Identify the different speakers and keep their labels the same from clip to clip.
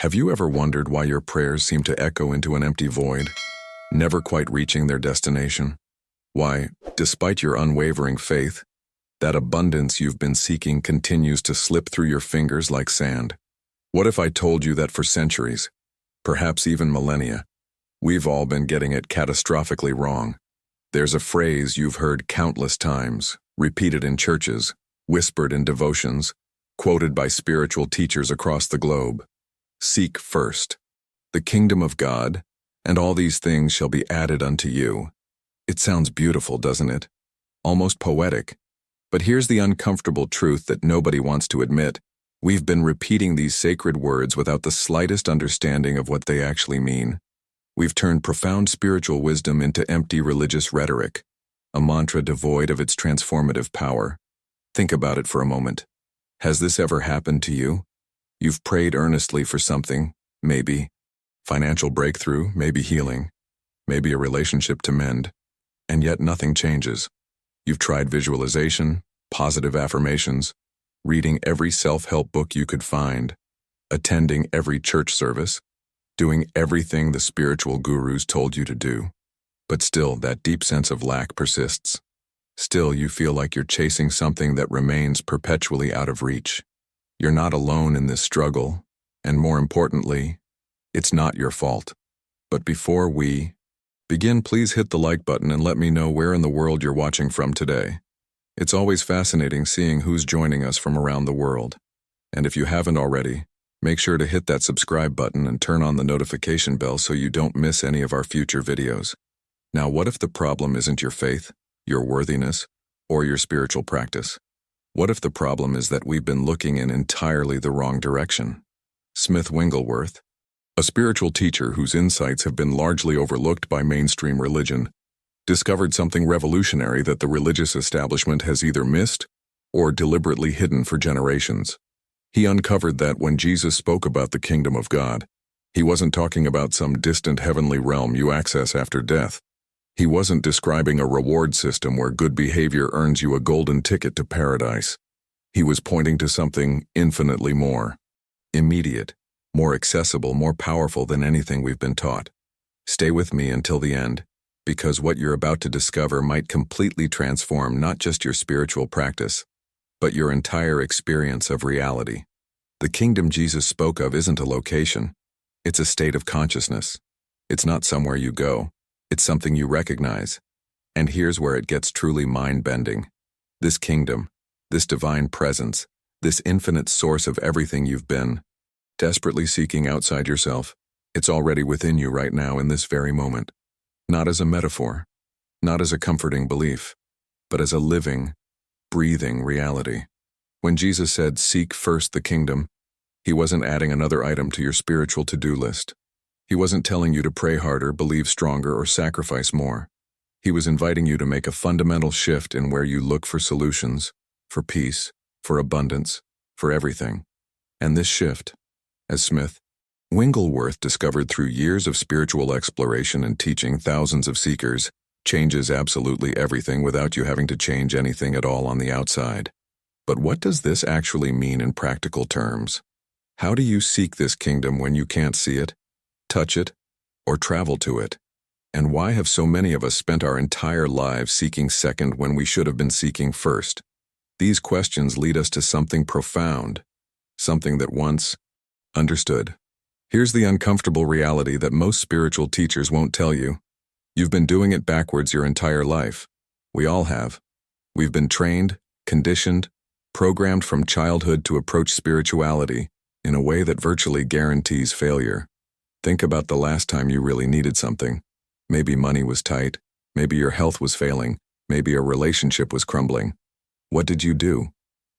Speaker 1: Have you ever wondered why your prayers seem to echo into an empty void, never quite reaching their destination? Why, despite your unwavering faith, that abundance you've been seeking continues to slip through your fingers like sand? What if I told you that for centuries, perhaps even millennia, we've all been getting it catastrophically wrong? There's a phrase you've heard countless times, repeated in churches, whispered in devotions, quoted by spiritual teachers across the globe. Seek first the kingdom of God, and all these things shall be added unto you. It sounds beautiful, doesn't it? Almost poetic. But here's the uncomfortable truth that nobody wants to admit. We've been repeating these sacred words without the slightest understanding of what they actually mean. We've turned profound spiritual wisdom into empty religious rhetoric, a mantra devoid of its transformative power. Think about it for a moment. Has this ever happened to you? You've prayed earnestly for something, maybe financial breakthrough, maybe healing, maybe a relationship to mend, and yet nothing changes. You've tried visualization, positive affirmations, reading every self-help book you could find, attending every church service, doing everything the spiritual gurus told you to do. But still, that deep sense of lack persists. Still, you feel like you're chasing something that remains perpetually out of reach. You're not alone in this struggle, and more importantly, it's not your fault. But before we begin, please hit the like button and let me know where in the world you're watching from today. It's always fascinating seeing who's joining us from around the world. And if you haven't already, make sure to hit that subscribe button and turn on the notification bell so you don't miss any of our future videos. Now, what if the problem isn't your faith, your worthiness, or your spiritual practice? What if the problem is that we've been looking in entirely the wrong direction? Smith Wigglesworth, a spiritual teacher whose insights have been largely overlooked by mainstream religion, discovered something revolutionary that the religious establishment has either missed or deliberately hidden for generations. He uncovered that when Jesus spoke about the kingdom of God, he wasn't talking about some distant heavenly realm you access after death. He wasn't describing a reward system where good behavior earns you a golden ticket to paradise. He was pointing to something infinitely more immediate, more accessible, more powerful than anything we've been taught. Stay with me until the end, because what you're about to discover might completely transform not just your spiritual practice, but your entire experience of reality. The kingdom Jesus spoke of isn't a location. It's a state of consciousness. It's not somewhere you go. It's something you recognize. And here's where it gets truly mind-bending. This kingdom, this divine presence, this infinite source of everything you've been desperately seeking outside yourself, it's already within you right now in this very moment. Not as a metaphor, not as a comforting belief, but as a living, breathing reality. When Jesus said, "Seek first the kingdom," he wasn't adding another item to your spiritual to-do list. He wasn't telling you to pray harder, believe stronger, or sacrifice more. He was inviting you to make a fundamental shift in where you look for solutions, for peace, for abundance, for everything. And this shift, as Smith Wigglesworth discovered through years of spiritual exploration and teaching thousands of seekers, changes absolutely everything without you having to change anything at all on the outside. But what does this actually mean in practical terms? How do you seek this kingdom when you can't see it, touch it, or travel to it? And why have so many of us spent our entire lives seeking second when we should have been seeking first? These questions lead us to something profound, something that once understood. Here's the uncomfortable reality that most spiritual teachers won't tell you. You've been doing it backwards your entire life. We all have. We've been trained, conditioned, programmed from childhood to approach spirituality in a way that virtually guarantees failure. Think about the last time you really needed something. Maybe money was tight, maybe your health was failing, maybe a relationship was crumbling. What did you do?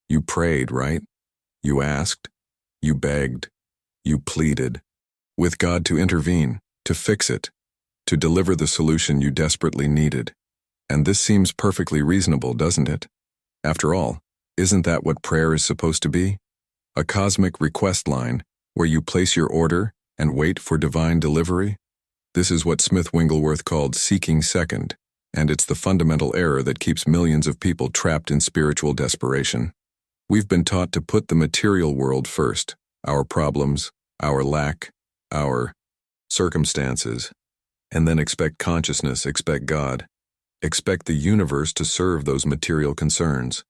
Speaker 1: You prayed, right? You asked, you begged, you pleaded with God to intervene, to fix it, to deliver the solution you desperately needed. And this seems perfectly reasonable, doesn't it? After all, isn't that what prayer is supposed to be? A cosmic request line where you place your order and wait for divine delivery? This is what Smith Wigglesworth called seeking second, and it's the fundamental error that keeps millions of people trapped in spiritual desperation. We've been taught to put the material world first, our problems, our lack, our circumstances, and then expect consciousness, expect God, expect the universe to serve those material concerns.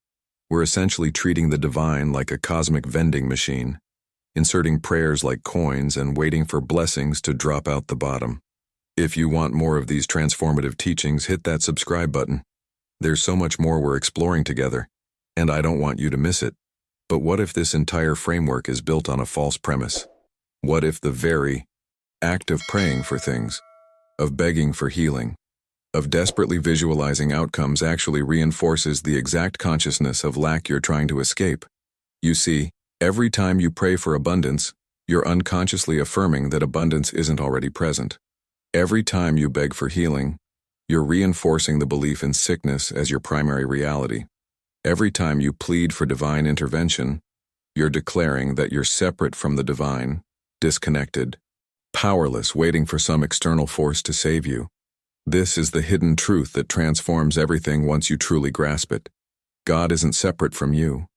Speaker 1: We're essentially treating the divine like a cosmic vending machine, inserting prayers like coins and waiting for blessings to drop out the bottom. If you want more of these transformative teachings, hit that subscribe button. There's so much more we're exploring together, and I don't want you to miss it. But what if this entire framework is built on a false premise? What if the very act of praying for things, of begging for healing, of desperately visualizing outcomes actually reinforces the exact consciousness of lack you're trying to escape? You see, every time you pray for abundance, you're unconsciously affirming that abundance isn't already present. Every time you beg for healing, you're reinforcing the belief in sickness as your primary reality. Every time you plead for divine intervention, you're declaring that you're separate from the divine, disconnected, powerless, waiting for some external force to save you. This is the hidden truth that transforms everything once you truly grasp it. God isn't separate from you.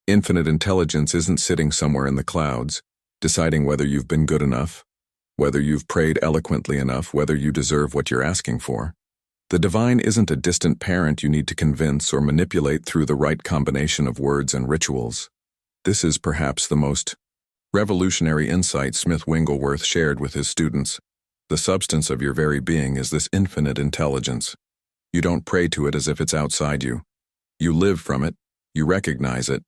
Speaker 1: Infinite intelligence isn't sitting somewhere in the clouds, deciding whether you've been good enough, whether you've prayed eloquently enough, whether you deserve what you're asking for. The divine isn't a distant parent you need to convince or manipulate through the right combination of words and rituals. This is perhaps the most revolutionary insight Smith Wigglesworth shared with his students. The substance of your very being is this infinite intelligence. You don't pray to it as if it's outside you. You live from it, you recognize it,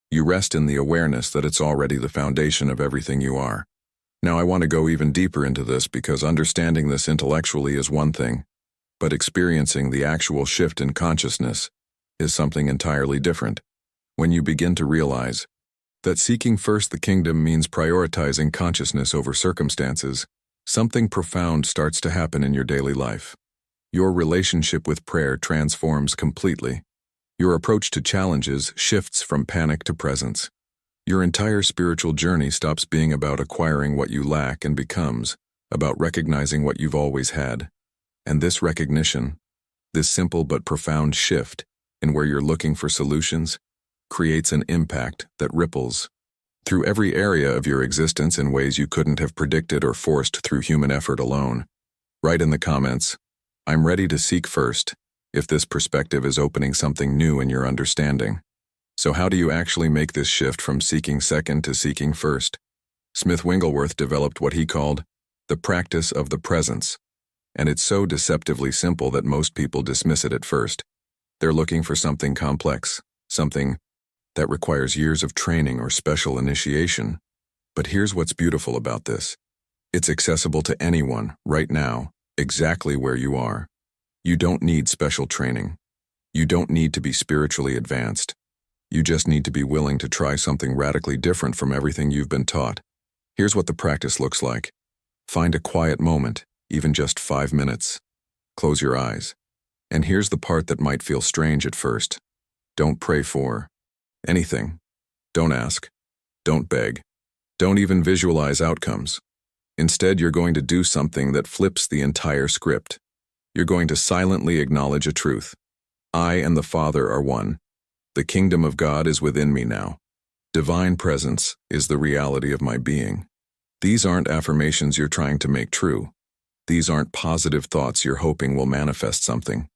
Speaker 1: you rest in the awareness that it's already the foundation of everything you are. Now I want to go even deeper into this because understanding this intellectually is one thing, but experiencing the actual shift in consciousness is something entirely different. When you begin to realize that seeking first the kingdom means prioritizing consciousness over circumstances, something profound starts to happen in your daily life. Your relationship with prayer transforms completely. Your approach to challenges shifts from panic to presence. Your entire spiritual journey stops being about acquiring what you lack and becomes about recognizing what you've always had. And this recognition, this simple but profound shift in where you're looking for solutions, creates an impact that ripples through every area of your existence in ways you couldn't have predicted or forced through human effort alone. Write in the comments, "I'm ready to seek first," if this perspective is opening something new in your understanding. So how do you actually make this shift from seeking second to seeking first? Smith Wigglesworth developed what he called the practice of the presence, and it's so deceptively simple that most people dismiss it at first. They're looking for something complex, something that requires years of training or special initiation. But here's what's beautiful about this. It's accessible to anyone, right now, exactly where you are. You don't need special training. You don't need to be spiritually advanced. You just need to be willing to try something radically different from everything you've been taught. Here's what the practice looks like. Find a quiet moment, even just 5 minutes. Close your eyes. And here's the part that might feel strange at first. Don't pray for anything. Don't ask. Don't beg. Don't even visualize outcomes. Instead, you're going to do something that flips the entire script. You're going to silently acknowledge a truth. I and the Father are one. The kingdom of God is within me now. Divine presence is the reality of my being. These aren't affirmations you're trying to make true. These aren't positive thoughts you're hoping will manifest something.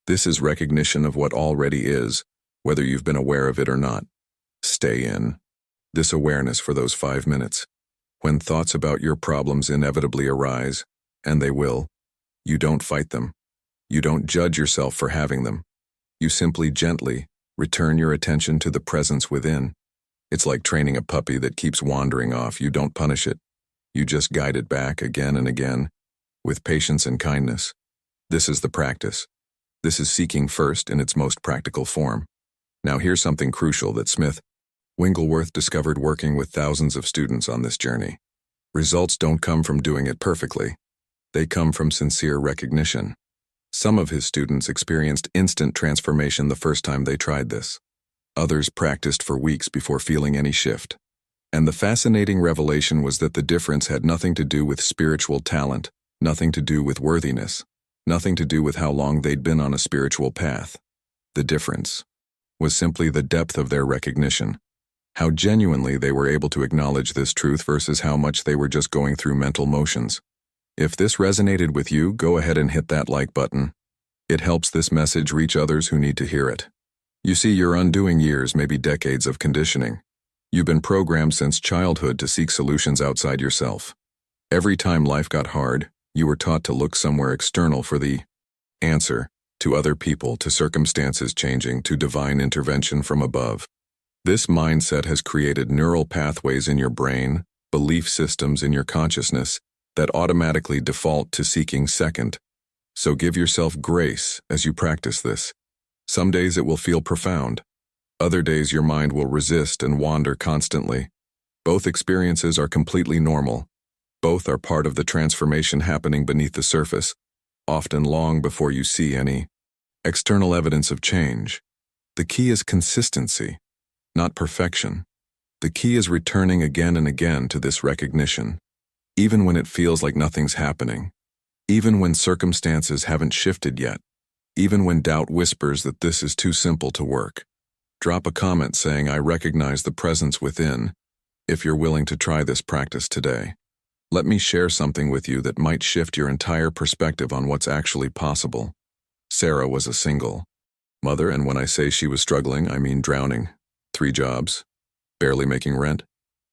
Speaker 1: This is recognition of what already is, whether you've been aware of it or not. Stay in this awareness for those 5 minutes. When thoughts about your problems inevitably arise, and they will, you don't fight them. You don't judge yourself for having them. You simply gently return your attention to the presence within. It's like training a puppy that keeps wandering off. You don't punish it. You just guide it back again and again, with patience and kindness. This is the practice. This is seeking first in its most practical form. Now here's something crucial that Smith Wigglesworth discovered working with thousands of students on this journey. Results don't come from doing it perfectly. They come from sincere recognition. Some of his students experienced instant transformation the first time they tried this. Others practiced for weeks before feeling any shift. And the fascinating revelation was that the difference had nothing to do with spiritual talent, nothing to do with worthiness, nothing to do with how long they'd been on a spiritual path. The difference was simply the depth of their recognition. how genuinely they were able to acknowledge this truth versus how much they were just going through mental motions. If this resonated with you, go ahead and hit that like button. It helps this message reach others who need to hear it. You see, you're undoing years, maybe decades of conditioning. You've been programmed since childhood to seek solutions outside yourself. Every time life got hard, you were taught to look somewhere external for the answer, to other people, to circumstances changing, to divine intervention from above. This mindset has created neural pathways in your brain, belief systems in your consciousness, that automatically default to seeking second. So give yourself grace as you practice this. Some days it will feel profound. Other days your mind will resist and wander constantly. Both experiences are completely normal. Both are part of the transformation happening beneath the surface, often long before you see any external evidence of change. The key is consistency, not perfection. The key is returning again and again to this recognition, even when it feels like nothing's happening, even when circumstances haven't shifted yet, even when doubt whispers that this is too simple to work. Drop a comment saying, "I recognize the presence within," if you're willing to try this practice today. Let me share something with you that might shift your entire perspective on what's actually possible. Sarah was a single mother, and when I say she was struggling, I mean drowning. 3 jobs, barely making rent.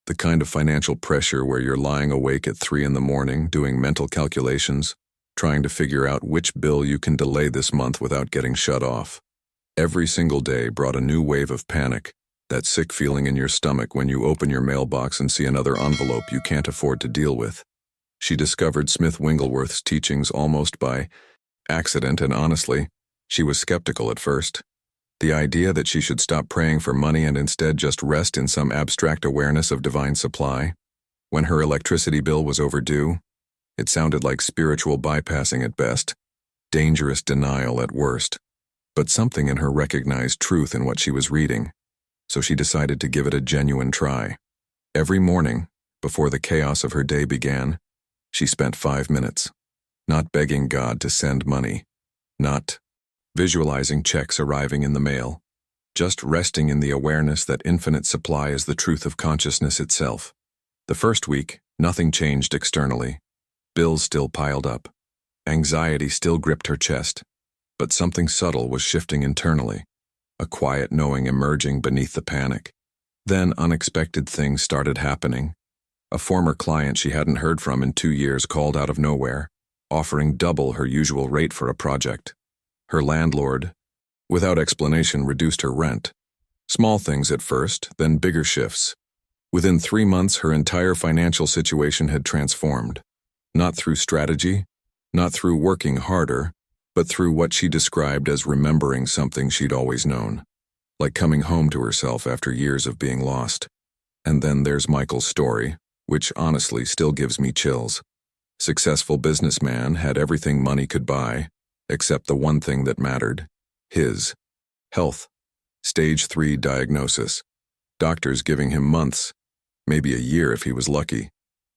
Speaker 1: The kind of financial pressure where you're lying awake at 3 in the morning doing mental calculations, trying to figure out which bill you can delay this month without getting shut off. Every single day brought a new wave of panic, that sick feeling in your stomach when you open your mailbox and see another envelope you can't afford to deal with. She discovered Smith Wigglesworth's teachings almost by accident, and honestly, she was skeptical at first. The idea that she should stop praying for money and instead just rest in some abstract awareness of divine supply. When her electricity bill was overdue, it sounded like spiritual bypassing at best, dangerous denial at worst. But something in her recognized truth in what she was reading, so she decided to give it a genuine try. Every morning, before the chaos of her day began, she spent 5 minutes, not begging God to send money, not visualizing checks arriving in the mail, just resting in the awareness that infinite supply is the truth of consciousness itself. The first week, nothing changed externally. Bills still piled up. Anxiety still gripped her chest. But something subtle was shifting internally, a quiet knowing emerging beneath the panic. Then unexpected things started happening. A former client she hadn't heard from in 2 years called out of nowhere, offering double her usual rate for a project. Her landlord, without explanation, reduced her rent. Small things at first, then bigger shifts. Within 3 months, her entire financial situation had transformed. Not through strategy, not through working harder, but through what she described as remembering something she'd always known, like coming home to herself after years of being lost. And then there's Michael's story, which honestly still gives me chills. Successful businessman, had everything money could buy, except the one thing that mattered: his health. Stage 3 diagnosis. Doctors giving him months, maybe a year if he was lucky.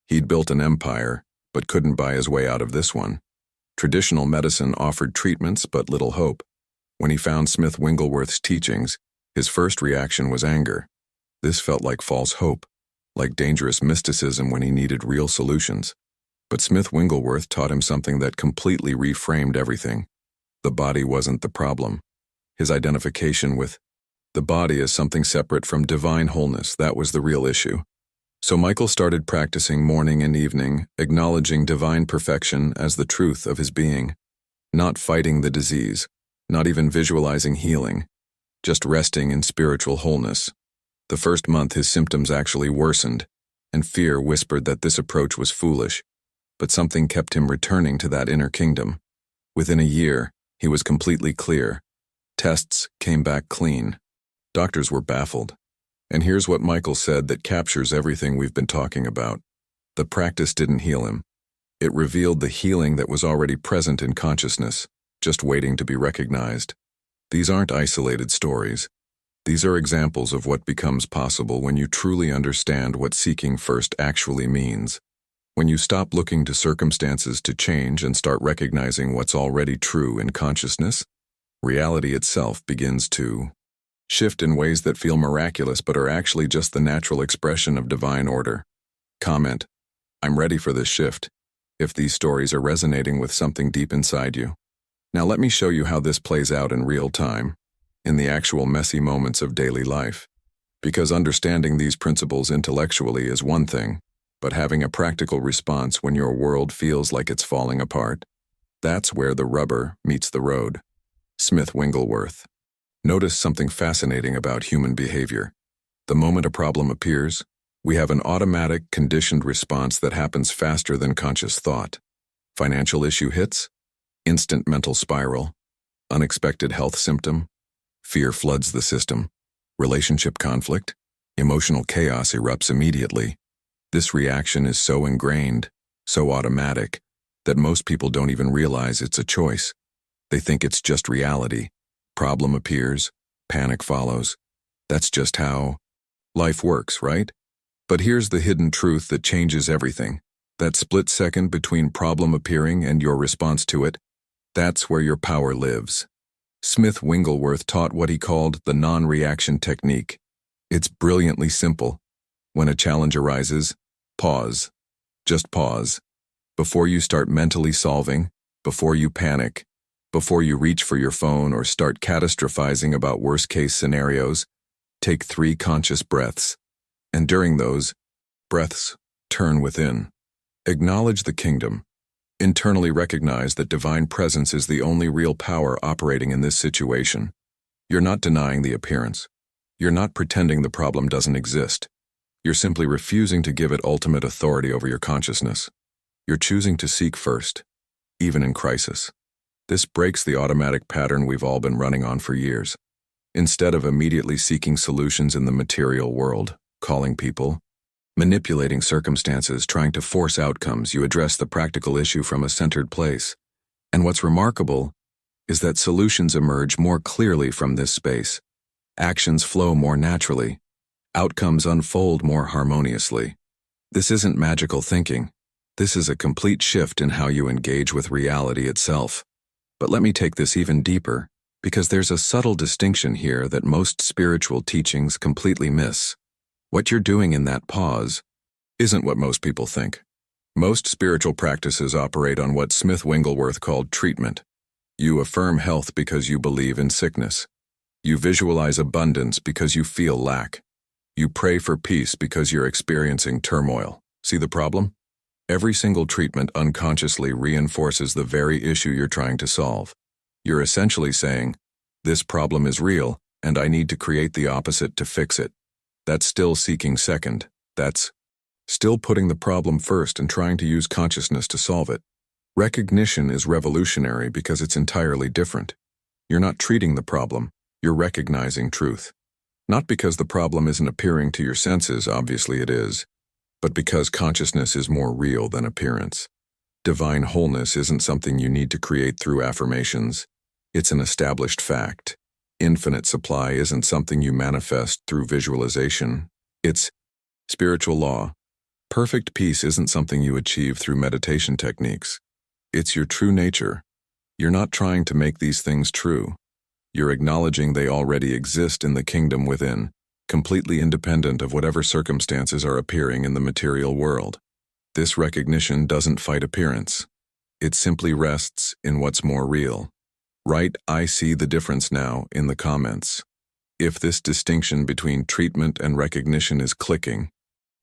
Speaker 1: He'd built an empire, but couldn't buy his way out of this one. Traditional medicine offered treatments but little hope. When he found Smith Wigglesworth's teachings, his first reaction was anger. This felt like false hope, like dangerous mysticism when he needed real solutions. But Smith Wigglesworth taught him something that completely reframed everything. The body wasn't the problem. His identification with the body as something separate from divine wholeness, that was the real issue. So Michael started practicing morning and evening, acknowledging divine perfection as the truth of his being, not fighting the disease, not even visualizing healing, just resting in spiritual wholeness. The first month his symptoms actually worsened, and fear whispered that this approach was foolish, but something kept him returning to that inner kingdom. Within a year, he was completely clear. Tests came back clean. Doctors were baffled. And here's what Michael said that captures everything we've been talking about. The practice didn't heal him. It revealed the healing that was already present in consciousness, just waiting to be recognized. These aren't isolated stories. These are examples of what becomes possible when you truly understand what seeking first actually means. When you stop looking to circumstances to change and start recognizing what's already true in consciousness, reality itself begins to Shift in ways that feel miraculous but are actually just the natural expression of divine order. Comment: I'm ready for this shift, if these stories are resonating with something deep inside you. Now let me show you how this plays out in real time, in the actual messy moments of daily life. Because understanding these principles intellectually is one thing, but having a practical response when your world feels like it's falling apart, that's where the rubber meets the road. Smith Wigglesworth. Notice something fascinating about human behavior. The moment a problem appears, we have an automatic, conditioned response that happens faster than conscious thought. Financial issue hits, instant mental spiral. Unexpected health symptom, fear floods the system. Relationship conflict, emotional chaos erupts immediately. This reaction is so ingrained, so automatic, that most people don't even realize it's a choice. They think it's just reality. Problem appears, panic follows. That's just how life works, right? But here's the hidden truth that changes everything. That split second between problem appearing and your response to it, that's where your power lives. Smith Wigglesworth taught what he called the non-reaction technique. It's brilliantly simple. When a challenge arises, pause. Just pause. Before you start mentally solving, before you panic, before you reach for your phone or start catastrophizing about worst-case scenarios, take 3 conscious breaths. And during those breaths, turn within. Acknowledge the kingdom. Internally recognize that divine presence is the only real power operating in this situation. You're not denying the appearance. You're not pretending the problem doesn't exist. You're simply refusing to give it ultimate authority over your consciousness. You're choosing to seek first, even in crisis. This breaks the automatic pattern we've all been running on for years. Instead of immediately seeking solutions in the material world, calling people, manipulating circumstances, trying to force outcomes, you address the practical issue from a centered place. And what's remarkable is that solutions emerge more clearly from this space. Actions flow more naturally. Outcomes unfold more harmoniously. This isn't magical thinking. This is a complete shift in how you engage with reality itself. But let me take this even deeper, because there's a subtle distinction here that most spiritual teachings completely miss. What you're doing in that pause isn't what most people think. Most spiritual practices operate on what Smith Wigglesworth called treatment. You affirm health because you believe in sickness. You visualize abundance because you feel lack. You pray for peace because you're experiencing turmoil. See the problem? Every single treatment unconsciously reinforces the very issue you're trying to solve. You're essentially saying, this problem is real, and I need to create the opposite to fix it. That's still seeking second. That's still putting the problem first and trying to use consciousness to solve it. Recognition is revolutionary because it's entirely different. You're not treating the problem, you're recognizing truth. Not because the problem isn't appearing to your senses, obviously it is, but because consciousness is more real than appearance. Divine wholeness isn't something you need to create through affirmations. It's an established fact. Infinite supply isn't something you manifest through visualization. It's spiritual law. Perfect peace isn't something you achieve through meditation techniques. It's your true nature. You're not trying to make these things true. You're acknowledging they already exist in the kingdom within, completely independent of whatever circumstances are appearing in the material world. This recognition doesn't fight appearance. It simply rests in what's more real. Write, I see the difference now, in the comments. If this distinction between treatment and recognition is clicking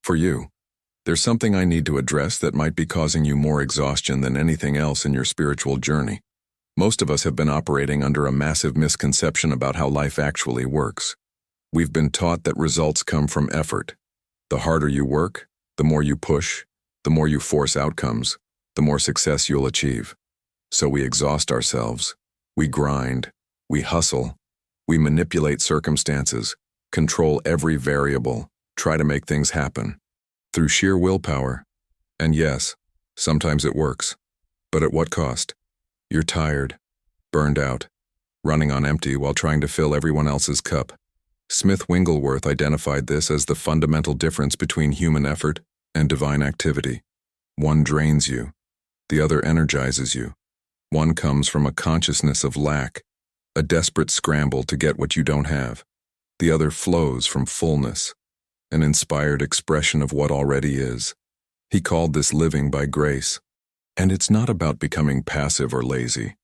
Speaker 1: for you, there's something I need to address that might be causing you more exhaustion than anything else in your spiritual journey. Most of us have been operating under a massive misconception about how life actually works. We've been taught that results come from effort. The harder you work, the more you push, the more you force outcomes, the more success you'll achieve. So we exhaust ourselves. We grind, we hustle, we manipulate circumstances, control every variable, try to make things happen. Through sheer willpower. And yes, sometimes it works. But at what cost? You're tired, burned out, running on empty while trying to fill everyone else's cup. Smith Wigglesworth identified this as the fundamental difference between human effort and divine activity. One drains you, the other energizes you. One comes from a consciousness of lack, a desperate scramble to get what you don't have. The other flows from fullness, an inspired expression of what already is. He called this living by grace. And it's not about becoming passive or lazy.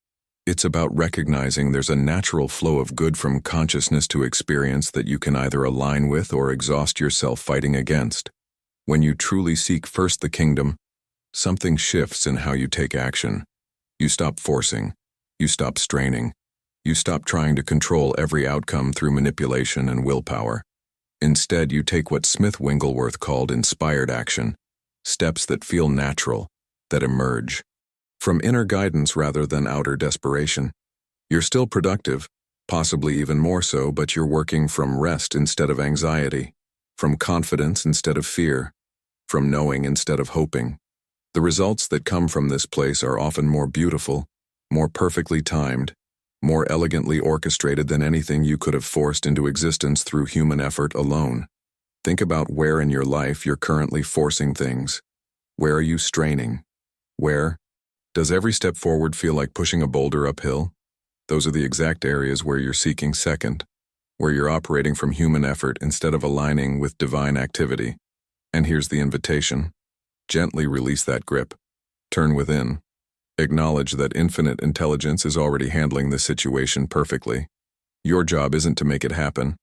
Speaker 1: It's about recognizing there's a natural flow of good from consciousness to experience that you can either align with or exhaust yourself fighting against. When you truly seek first the kingdom, something shifts in how you take action. You stop forcing. You stop straining. You stop trying to control every outcome through manipulation and willpower. Instead, you take what Smith Wigglesworth called inspired action, steps that feel natural, that emerge from inner guidance rather than outer desperation. You're still productive, possibly even more so, but you're working from rest instead of anxiety, from confidence instead of fear, from knowing instead of hoping. The results that come from this place are often more beautiful, more perfectly timed, more elegantly orchestrated than anything you could have forced into existence through human effort alone. Think about where in your life you're currently forcing things. Where are you straining? Where? Does every step forward feel like pushing a boulder uphill? Those are the exact areas where you're seeking second, where you're operating from human effort instead of aligning with divine activity. And here's the invitation. Gently release that grip. Turn within. Acknowledge that infinite intelligence is already handling this situation perfectly. Your job isn't to make it happen.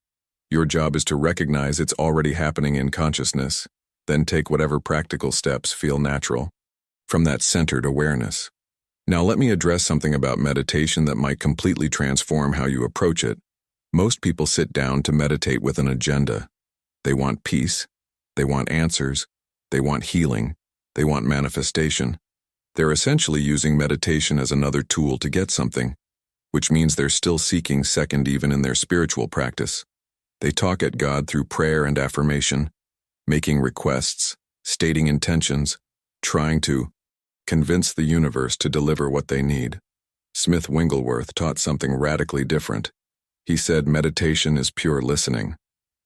Speaker 1: Your job is to recognize it's already happening in consciousness, then take whatever practical steps feel natural from that centered awareness. Now let me address something about meditation that might completely transform how you approach it. Most people sit down to meditate with an agenda. They want peace. They want answers. They want healing. They want manifestation. They're essentially using meditation as another tool to get something, which means they're still seeking second even in their spiritual practice. They talk at God through prayer and affirmation, making requests, stating intentions, trying to convince the universe to deliver what they need. Smith Wigglesworth taught something radically different. He said meditation is pure listening,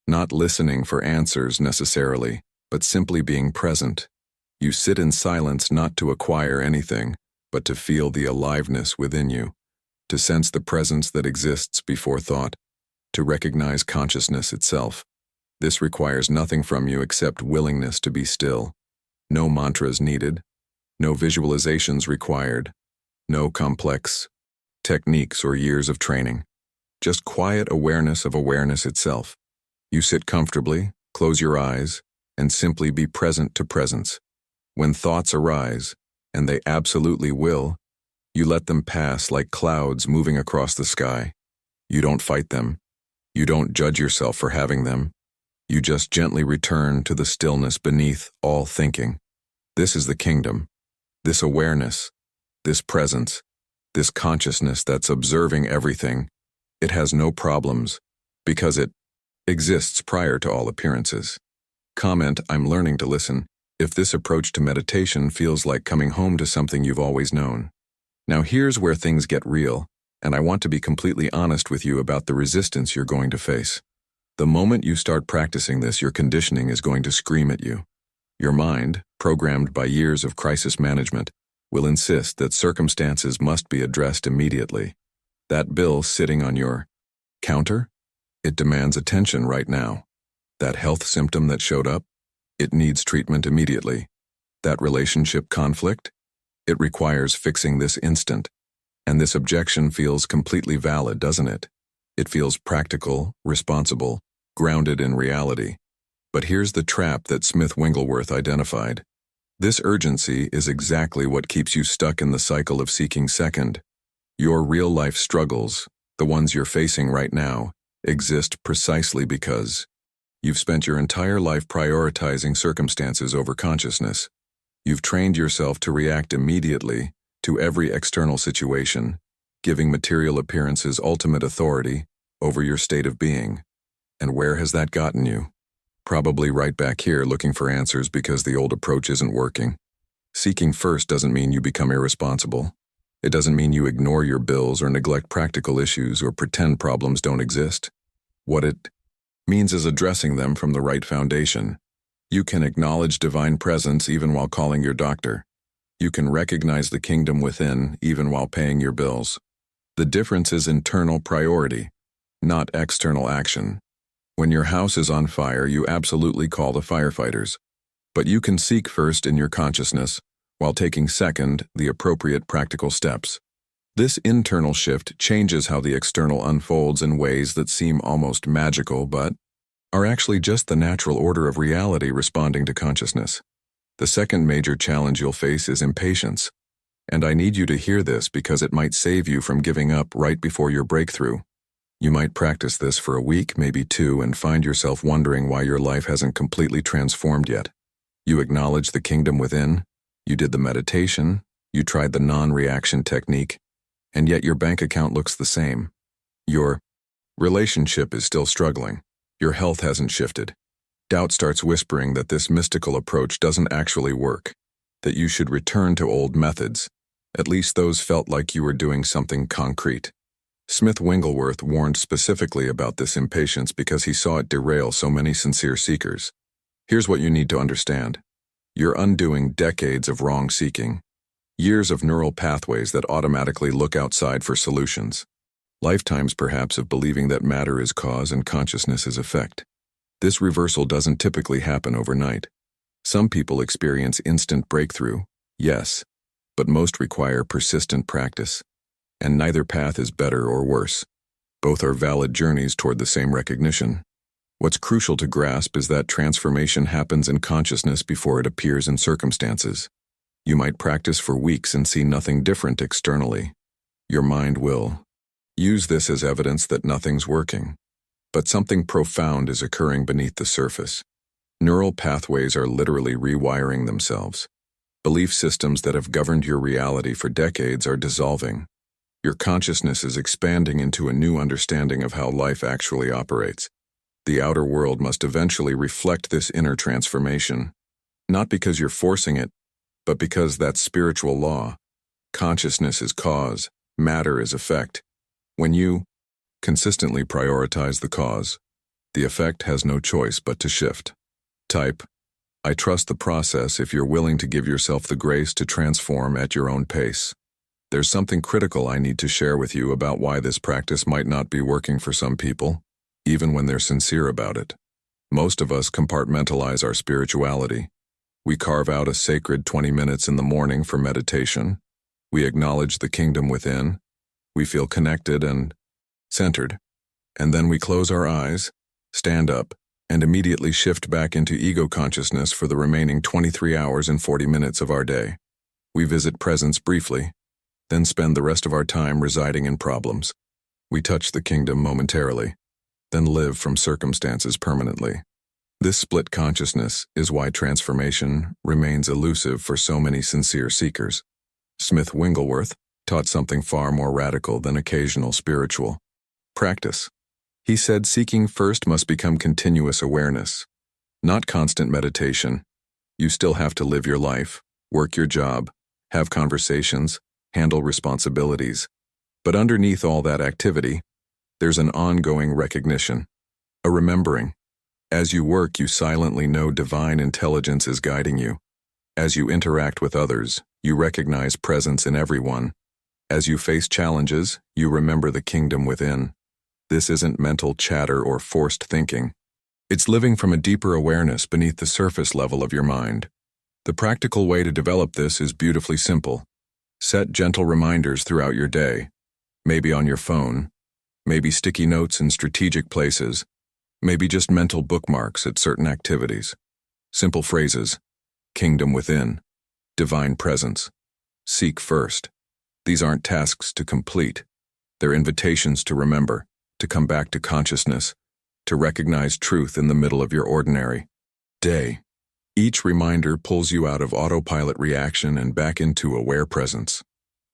Speaker 1: not listening for answers necessarily, but simply being present. You sit in silence not to acquire anything, but to feel the aliveness within you, to sense the presence that exists before thought, to recognize consciousness itself. This requires nothing from you except willingness to be still. No mantras needed, no visualizations required, no complex techniques or years of training. Just quiet awareness of awareness itself. You sit comfortably, close your eyes, and simply be present to presence. When thoughts arise, and they absolutely will, you let them pass like clouds moving across the sky. You don't fight them. You don't judge yourself for having them. You just gently return to the stillness beneath all thinking. This is the kingdom. This awareness, this presence, this consciousness that's observing everything. It has no problems, because it exists prior to all appearances. Comment, I'm learning to listen, if this approach to meditation feels like coming home to something you've always known. Now here's where things get real, and I want to be completely honest with you about the resistance you're going to face. The moment you start practicing this, your conditioning is going to scream at you. Your mind, programmed by years of crisis management, will insist that circumstances must be addressed immediately. That bill sitting on your counter, it demands attention right now. That health symptom that showed up, it needs treatment immediately. That relationship conflict, it requires fixing this instant. And this objection feels completely valid, doesn't it? It feels practical, responsible, grounded in reality. But here's the trap that Smith Wigglesworth identified. This urgency is exactly what keeps you stuck in the cycle of seeking second. Your real-life struggles, the ones you're facing right now, exist precisely because you've spent your entire life prioritizing circumstances over consciousness. You've trained yourself to react immediately to every external situation, giving material appearances ultimate authority over your state of being. And where has that gotten you? Probably right back here looking for answers because the old approach isn't working. Seeking first doesn't mean you become irresponsible. It doesn't mean you ignore your bills or neglect practical issues or pretend problems don't exist. What it means is addressing them from the right foundation. You can acknowledge divine presence even while calling your doctor. You can recognize the kingdom within even while paying your bills. The difference is internal priority, not external action. When your house is on fire, you absolutely call the firefighters. But you can seek first in your consciousness, while taking second the appropriate practical steps. This internal shift changes how the external unfolds in ways that seem almost magical but are actually just the natural order of reality responding to consciousness. The second major challenge you'll face is impatience. And I need you to hear this because it might save you from giving up right before your breakthrough. You might practice this for a week, maybe two, and find yourself wondering why your life hasn't completely transformed yet. You acknowledge the kingdom within, you did the meditation, you tried the non-reaction technique, and yet your bank account looks the same. Your relationship is still struggling. Your health hasn't shifted. Doubt starts whispering that this mystical approach doesn't actually work, that you should return to old methods. At least those felt like you were doing something concrete. Smith Wigglesworth warned specifically about this impatience because he saw it derail so many sincere seekers. Here's what you need to understand. You're undoing decades of wrong seeking. Years of neural pathways that automatically look outside for solutions. Lifetimes, perhaps, of believing that matter is cause and consciousness is effect. This reversal doesn't typically happen overnight. Some people experience instant breakthrough, yes, but most require persistent practice. And neither path is better or worse. Both are valid journeys toward the same recognition. What's crucial to grasp is that transformation happens in consciousness before it appears in circumstances. You might practice for weeks and see nothing different externally. Your mind will use this as evidence that nothing's working. But something profound is occurring beneath the surface. Neural pathways are literally rewiring themselves. Belief systems that have governed your reality for decades are dissolving. Your consciousness is expanding into a new understanding of how life actually operates. The outer world must eventually reflect this inner transformation. Not because you're forcing it, but because that's spiritual law. Consciousness is cause, matter is effect. When you consistently prioritize the cause, the effect has no choice but to shift. Type, I trust the process if you're willing to give yourself the grace to transform at your own pace. There's something critical I need to share with you about why this practice might not be working for some people, even when they're sincere about it. Most of us compartmentalize our spirituality. We carve out a sacred 20 minutes in the morning for meditation. We acknowledge the kingdom within. We feel connected and centered. And then we close our eyes, stand up, and immediately shift back into ego consciousness for the remaining 23 hours and 40 minutes of our day. We visit presence briefly, then spend the rest of our time residing in problems. We touch the kingdom momentarily, then live from circumstances permanently. This split consciousness is why transformation remains elusive for so many sincere seekers. Smith Wigglesworth taught something far more radical than occasional spiritual practice. He said seeking first must become continuous awareness, not constant meditation. You still have to live your life, work your job, have conversations, handle responsibilities. But underneath all that activity, there's an ongoing recognition, a remembering. As you work, you silently know divine intelligence is guiding you. As you interact with others, you recognize presence in everyone. As you face challenges, you remember the kingdom within. This isn't mental chatter or forced thinking. It's living from a deeper awareness beneath the surface level of your mind. The practical way to develop this is beautifully simple. Set gentle reminders throughout your day, maybe on your phone, maybe sticky notes in strategic places, maybe just mental bookmarks at certain activities. Simple phrases: kingdom within, divine presence, seek first. These aren't tasks to complete. They're invitations to remember, to come back to consciousness, to recognize truth in the middle of your ordinary day. Each reminder pulls you out of autopilot reaction and back into aware presence.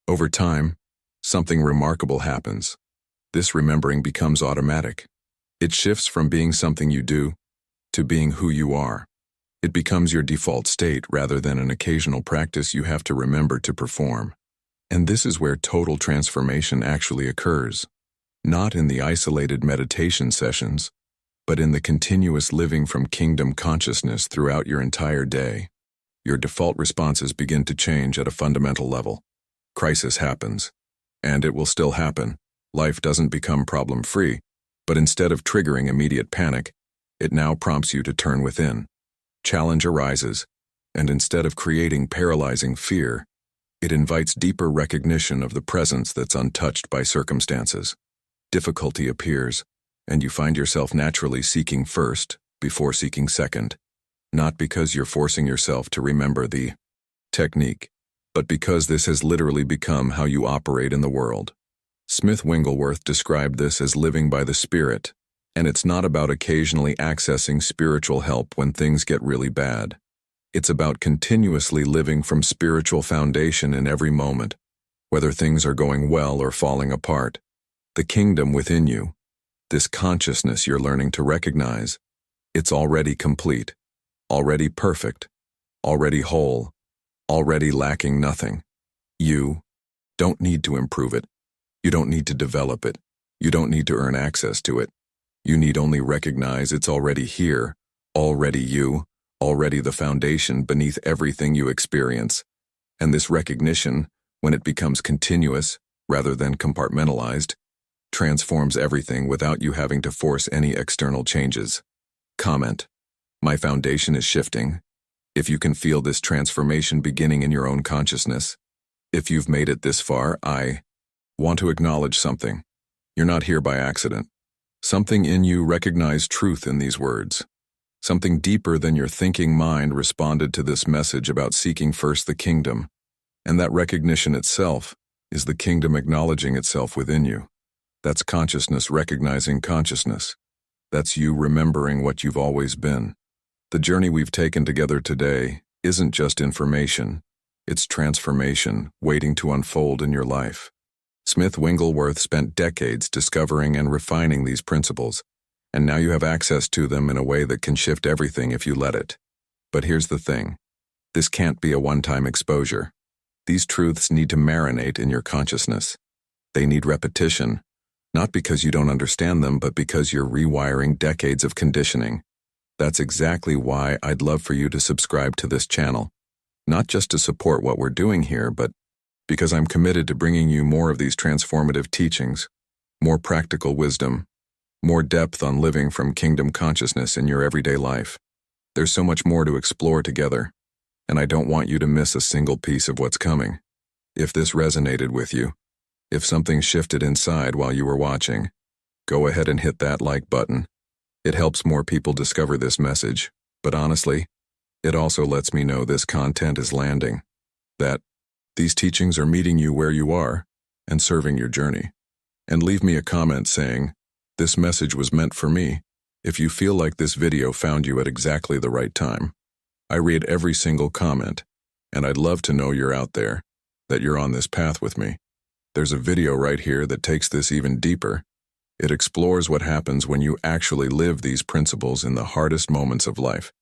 Speaker 1: Over time, something remarkable happens. This remembering becomes automatic. It shifts from being something you do to being who you are. It becomes your default state rather than an occasional practice you have to remember to perform. And this is where total transformation actually occurs. Not in the isolated meditation sessions, but in the continuous living from kingdom consciousness throughout your entire day. Your default responses begin to change at a fundamental level. Crisis happens, and it will still happen. Life doesn't become problem-free. But instead of triggering immediate panic, it now prompts you to turn within. Challenge arises, and instead of creating paralyzing fear, it invites deeper recognition of the presence that's untouched by circumstances. Difficulty appears, and you find yourself naturally seeking first before seeking second, not because you're forcing yourself to remember the technique, but because this has literally become how you operate in the world. Smith Wigglesworth described this as living by the Spirit, and it's not about occasionally accessing spiritual help when things get really bad. It's about continuously living from spiritual foundation in every moment, whether things are going well or falling apart. The kingdom within you, this consciousness you're learning to recognize, it's already complete, already perfect, already whole, already lacking nothing. You don't need to improve it. You don't need to develop it. You don't need to earn access to it. You need only recognize it's already here, already you, already the foundation beneath everything you experience. And this recognition, when it becomes continuous rather than compartmentalized, transforms everything without you having to force any external changes. Comment. My foundation is shifting. If you can feel this transformation beginning in your own consciousness, if you've made it this far, I want to acknowledge something. You're not here by accident. Something in you recognized truth in these words. Something deeper than your thinking mind responded to this message about seeking first the kingdom, and that recognition itself is the kingdom acknowledging itself within you. That's consciousness recognizing consciousness. That's you remembering what you've always been. The journey we've taken together today isn't just information, it's transformation waiting to unfold in your life. Smith Wigglesworth spent decades discovering and refining these principles, and now you have access to them in a way that can shift everything if you let it. But here's the thing. This can't be a one-time exposure. These truths need to marinate in your consciousness. They need repetition, not because you don't understand them, but because you're rewiring decades of conditioning. That's exactly why I'd love for you to subscribe to this channel, not just to support what we're doing here, but because I'm committed to bringing you more of these transformative teachings, more practical wisdom, more depth on living from kingdom consciousness in your everyday life. There's so much more to explore together, and I don't want you to miss a single piece of what's coming. If this resonated with you, if something shifted inside while you were watching, go ahead and hit that like button. It helps more people discover this message, but honestly, it also lets me know this content is landing, that these teachings are meeting you where you are and serving your journey. And leave me a comment saying, this message was meant for me, if you feel like this video found you at exactly the right time. I read every single comment, and I'd love to know you're out there, that you're on this path with me. There's a video right here that takes this even deeper. It explores what happens when you actually live these principles in the hardest moments of life.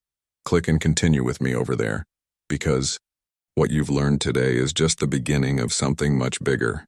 Speaker 1: Click and continue with me over there, because what you've learned today is just the beginning of something much bigger.